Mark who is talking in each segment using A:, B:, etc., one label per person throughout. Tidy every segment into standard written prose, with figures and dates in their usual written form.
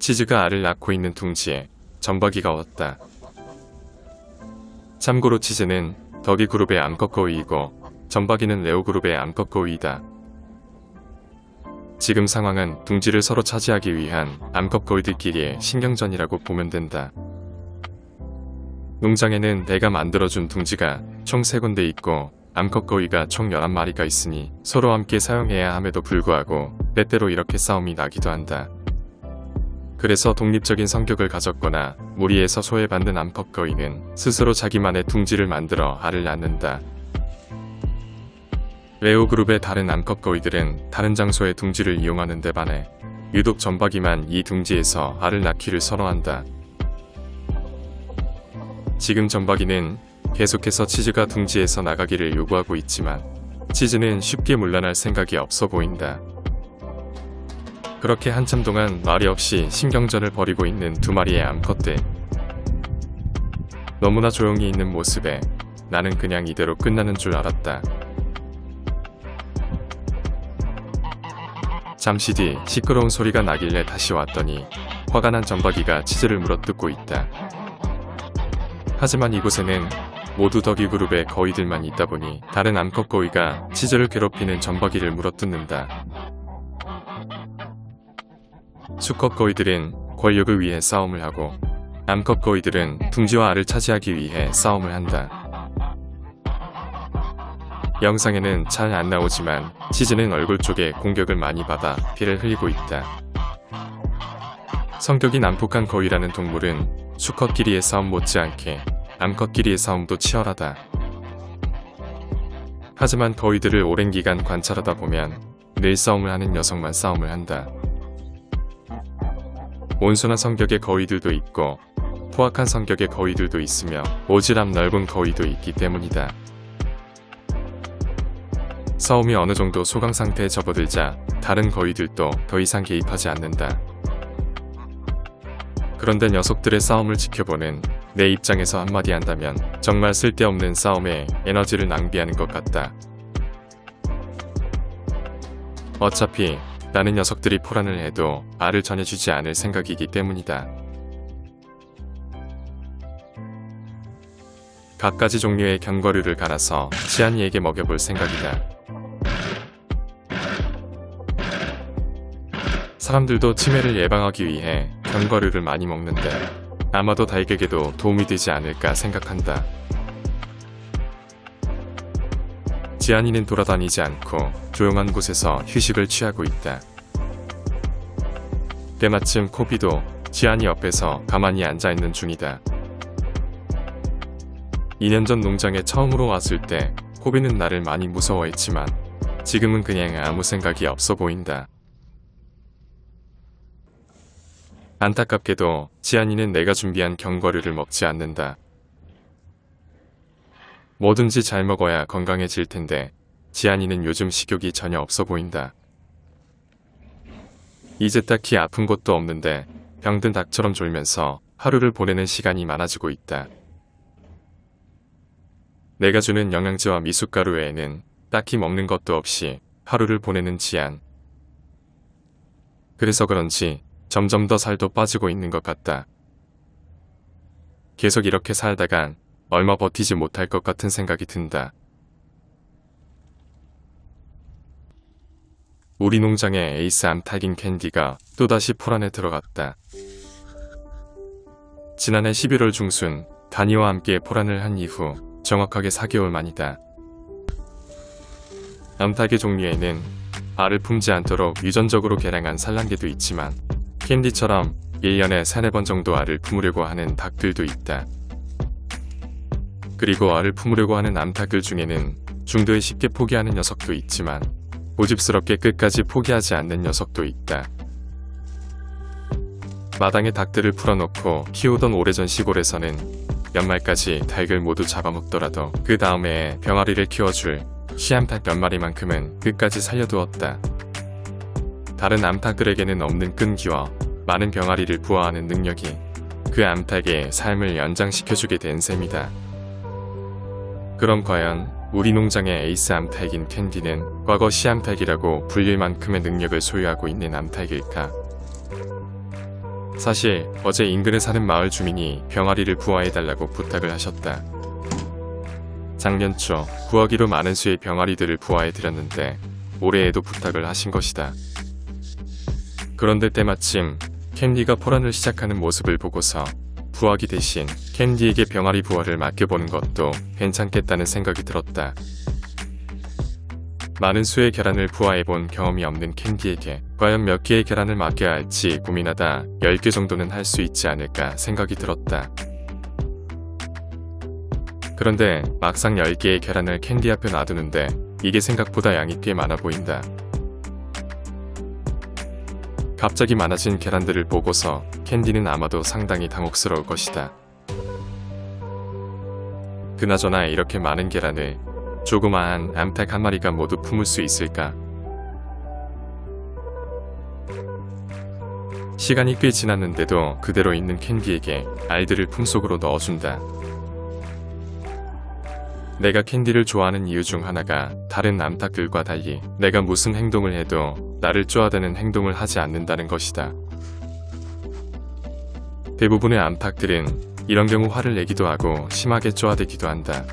A: 치즈가 알을 낳고 있는 둥지에 점박이가 왔다. 참고로 치즈는 덕이 그룹의 암컷거위이고 점박이는 레오 그룹의 암컷거위이다. 지금 상황은 둥지를 서로 차지하기 위한 암컷거위들끼리의 신경전이라고 보면 된다. 농장에는 내가 만들어준 둥지가 총 3군데 있고 암컷거위가 총 11마리가 있으니 서로 함께 사용해야 함에도 불구하고 때때로 이렇게 싸움이 나기도 한다. 그래서 독립적인 성격을 가졌거나 무리해서 소외받는 암컷거위는 스스로 자기만의 둥지를 만들어 알을 낳는다. 레오 그룹의 다른 암컷거위들은 다른 장소의 둥지를 이용하는 데 반해 유독 점박이만 이 둥지에서 알을 낳기를 선호한다. 지금 점박이는 계속해서 치즈가 둥지에서 나가기를 요구하고 있지만 치즈는 쉽게 물러날 생각이 없어 보인다. 그렇게 한참 동안 말이 없이 신경전을 벌이고 있는 두 마리의 암컷들. 너무나 조용히 있는 모습에 나는 그냥 이대로 끝나는 줄 알았다. 잠시 뒤 시끄러운 소리가 나길래 다시 왔더니 화가 난 점박이가 치즈를 물어뜯고 있다. 하지만 이곳에는 모두 덕이 그룹의 거위들만 있다 보니 다른 암컷 거위가 치즈를 괴롭히는 점박이를 물어뜯는다. 수컷 거위들은 권력을 위해 싸움을 하고 암컷 거위들은 둥지와 알을 차지하기 위해 싸움을 한다. 영상에는 잘 안 나오지만 치즈는 얼굴 쪽에 공격을 많이 받아 피를 흘리고 있다. 성격이 난폭한 거위라는 동물은 수컷끼리의 싸움 못지않게 암컷끼리의 싸움도 치열하다. 하지만 거위들을 오랜 기간 관찰하다 보면 늘 싸움을 하는 녀석만 싸움을 한다. 온순한 성격의 거위들도 있고 포악한 성격의 거위들도 있으며 오지랖 넓은 거위도 있기 때문이다. 싸움이 어느 정도 소강 상태에 접어들자 다른 거위들도 더 이상 개입하지 않는다. 그런데 녀석들의 싸움을 지켜보는 내 입장에서 한마디 한다면 정말 쓸데없는 싸움에 에너지를 낭비하는 것 같다. 어차피 나는 녀석들이 포란을 해도 알을 전해주지 않을 생각이기 때문이다. 갖가지 종류의 견과류를 갈아서 지안이에게 먹여볼 생각이다. 사람들도 치매를 예방하기 위해 견과류를 많이 먹는데 아마도 달걀에게도 도움이 되지 않을까 생각한다. 지안이는 돌아다니지 않고 조용한 곳에서 휴식을 취하고 있다. 때마침 코비도 지안이 옆에서 가만히 앉아있는 중이다. 2년 전 농장에 처음으로 왔을 때 코비는 나를 많이 무서워했지만 지금은 그냥 아무 생각이 없어 보인다. 안타깝게도 지안이는 내가 준비한 견과류를 먹지 않는다. 뭐든지 잘 먹어야 건강해질 텐데 지안이는 요즘 식욕이 전혀 없어 보인다. 이제 딱히 아픈 것도 없는데 병든 닭처럼 졸면서 하루를 보내는 시간이 많아지고 있다. 내가 주는 영양제와 미숫가루 외에는 딱히 먹는 것도 없이 하루를 보내는 지안. 그래서 그런지 점점 더 살도 빠지고 있는 것 같다. 계속 이렇게 살다간 얼마 버티지 못할 것 같은 생각이 든다. 우리 농장의 에이스 암탉인 캔디가 또다시 포란에 들어갔다. 지난해 11월 중순 다니와 함께 포란을 한 이후 정확하게 4개월 만이다. 암탉의 종류에는 알을 품지 않도록 유전적으로 개량한 산란개도 있지만 캔디처럼 1년에 3-4번 정도 알을 품으려고 하는 닭들도 있다. 그리고 알을 품으려고 하는 암탉들 중에는 중도에 쉽게 포기하는 녀석도 있지만 고집스럽게 끝까지 포기하지 않는 녀석도 있다. 마당에 닭들을 풀어놓고 키우던 오래전 시골에서는 연말까지 닭을 모두 잡아먹더라도 그 다음에 병아리를 키워줄 시암탉 몇 마리만큼은 끝까지 살려두었다. 다른 암탉들에게는 없는 끈기와 많은 병아리를 부화하는 능력이 그 암탉의 삶을 연장시켜주게 된 셈이다. 그럼 과연 우리 농장의 에이스 암탉인 캔디는 과거 시암탉이라고 불릴 만큼의 능력을 소유하고 있는 암탉일까? 사실 어제 인근에 사는 마을 주민이 병아리를 부화해달라고 부탁을 하셨다. 작년 초 구하기로 많은 수의 병아리들을 부화해드렸는데 올해에도 부탁을 하신 것이다. 그런데 때마침 캔디가 포란을 시작하는 모습을 보고서 부화기 대신 캔디에게 병아리 부화를 맡겨보는 것도 괜찮겠다는 생각이 들었다. 많은 수의 계란을 부화해본 경험이 없는 캔디에게 과연 몇 개의 계란을 맡겨야 할지 고민하다 10개 정도는 할 수 있지 않을까 생각이 들었다. 그런데 막상 10개의 계란을 캔디 앞에 놔두는데 이게 생각보다 양이 꽤 많아 보인다. 갑자기 많아진 계란들을 보고서 캔디는 아마도 상당히 당혹스러울 것이다. 그나저나 이렇게 많은 계란을 조그마한 암탉 한 마리가 모두 품을 수 있을까? 시간이 꽤 지났는데도 그대로 있는 캔디에게 알들을 품속으로 넣어준다. 내가 캔디를 좋아하는 이유 중 하나가 다른 암탉들과 달리 내가 무슨 행동을 해도 나를 쪼아대는 행동을 하지 않는다는 것이다. 대부분의 암탉들은 이런 경우 화를 내기도 하고 심하게 쪼아대기도 한다.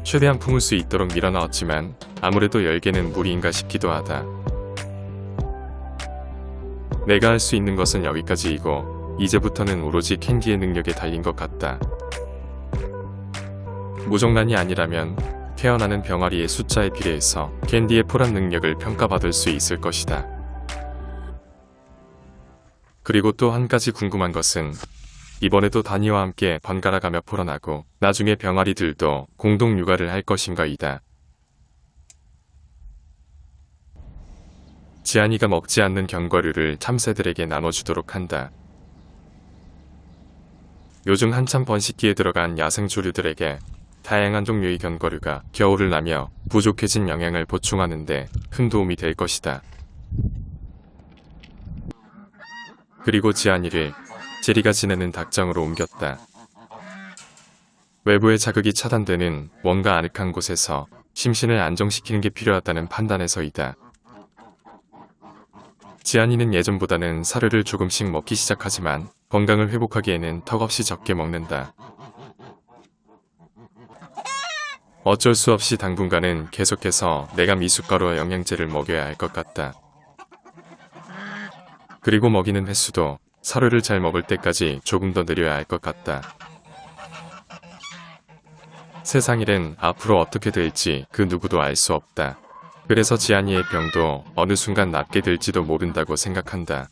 A: 최대한 품을 수 있도록 밀어넣었지만 아무래도 10개는 무리인가 싶기도 하다. 내가 할 수 있는 것은 여기까지이고 이제부터는 오로지 캔디의 능력에 달린 것 같다. 무정란이 아니라면 태어나는 병아리의 숫자에 비례해서 캔디의 포란 능력을 평가받을 수 있을 것이다. 그리고 또 한 가지 궁금한 것은 이번에도 다니와 함께 번갈아가며 포란하고 나중에 병아리들도 공동 육아를 할 것인가이다. 지안이가 먹지 않는 견과류를 참새들에게 나눠주도록 한다. 요즘 한참 번식기에 들어간 야생조류들에게 다양한 종류의 견과류가 겨울을 나며 부족해진 영양을 보충하는 데 큰 도움이 될 것이다. 그리고 지안이를 제리가 지내는 닭장으로 옮겼다. 외부의 자극이 차단되는 뭔가 아늑한 곳에서 심신을 안정시키는 게 필요하다는 판단에서이다. 지안이는 예전보다는 사료를 조금씩 먹기 시작하지만 건강을 회복하기에는 턱없이 적게 먹는다. 어쩔 수 없이 당분간은 계속해서 내가 미숫가루와 영양제를 먹여야 할 것 같다. 그리고 먹이는 횟수도 사료를 잘 먹을 때까지 조금 더 늘려야 할 것 같다. 세상 일은 앞으로 어떻게 될지 그 누구도 알 수 없다. 그래서 지안이의 병도 어느 순간 낫게 될지도 모른다고 생각한다.